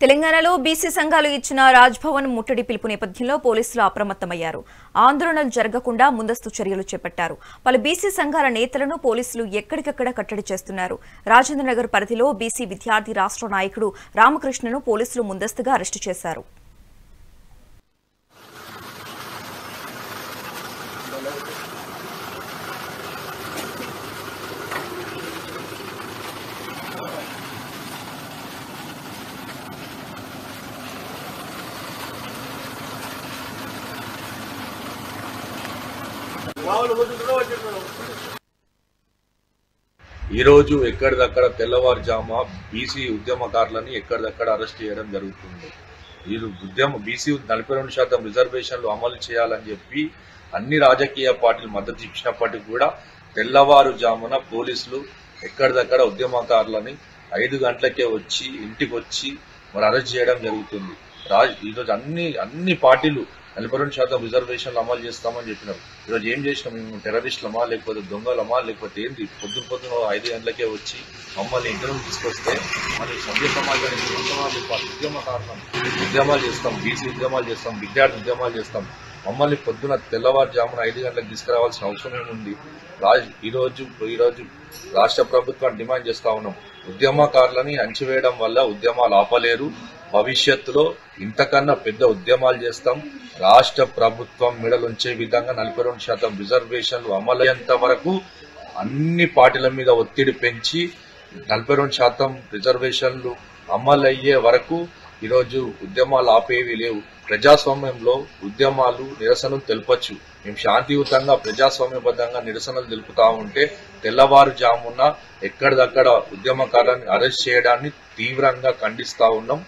తెలంగాణలో బీసీ సంఘాలు ఇచ్చిన రాజ్భవన్ ముట్టడి పిలుపు నేపథ్యంలో పోలీసులు అప్రమత్తమయ్యారు. ఆందోళనలు జరగకుండా ముందస్తు చర్యలు చేపట్టారు. పలు బీసీ సంఘాల నేతలను పోలీసులు ఎక్కడికక్కడ కట్టడి చేస్తున్నారు. రాజేంద్రనగర్ పరిధిలో బీసీ విద్యార్థి రాష్ట్ర నాయకుడు రామకృష్ణను పోలీసులు ముందస్తుగా అరెస్టు చేశారు. ఈ రోజు ఎక్కడిదక్కడ తెల్లవారుజామ బీసీ ఉద్యమకారులని ఎక్కడిదక్కడ అరెస్ట్ చేయడం జరుగుతుంది. ఈ బీసీ 42% రిజర్వేషన్లు అమలు చేయాలని చెప్పి అన్ని రాజకీయ పార్టీలు మద్దతు ఇచ్చినప్పటికీ కూడా తెల్లవారుజామున పోలీసులు ఎక్కడిదక్కడ ఉద్యమకారులని 5 గంటలకే వచ్చి ఇంటికి వచ్చి మరి అరెస్ట్ చేయడం జరుగుతుంది. ఈరోజు అన్ని పార్టీలు 42% రిజర్వేషన్లు అమలు చేస్తామని చెప్పినారు. ఈరోజు ఏం చేసినాం? మేము టెర్రరిస్టులమా లేకపోతే దొంగలమా లేకపోతే ఏంటి? పొద్దున 5 గంటలకే వచ్చి మమ్మల్ని ఇంటి నుంచి తీసుకొస్తే మరి సభ్య సమాజానికి ఉద్యమాలు చేస్తాం, బీసీ ఉద్యమాలు చేస్తాం, విద్యార్థి ఉద్యమాలు చేస్తాం. మమ్మల్ని పొద్దున తెల్లవారుజామున 5 గంటలకు తీసుకురావాల్సిన అవసరం ఏముంది? ఈరోజు రాష్ట్ర ప్రభుత్వాన్ని డిమాండ్ చేస్తా ఉన్నాం. ఉద్యమకారులని అణచివేయడం వల్ల ఉద్యమాలు ఆపలేరు. భవిష్యత్తులో ఇంతకన్నా పెద్ద ఉద్యమాలు చేస్తాం. రాష్ట్ర ప్రభుత్వం మెడలుంచే విధంగా 42% రిజర్వేషన్లు అమలయ్యేంత వరకు అన్ని పార్టీల మీద ఒత్తిడి పెంచి 42% రిజర్వేషన్లు అమలయ్యే వరకు ఈరోజు ఉద్యమాలు ఆపేవి లేవు. ప్రజాస్వామ్యంలో ఉద్యమాలు నిరసనలు తెలపచ్చు. మేము శాంతియుతంగా ప్రజాస్వామ్యబద్ధంగా నిరసనలు తెలుపుతా ఉంటే తెల్లవారుజామున ఎక్కడిదక్కడ ఉద్యమకారులను అరెస్ట్ చేయడాన్ని తీవ్రంగా ఖండిస్తా ఉన్నాం.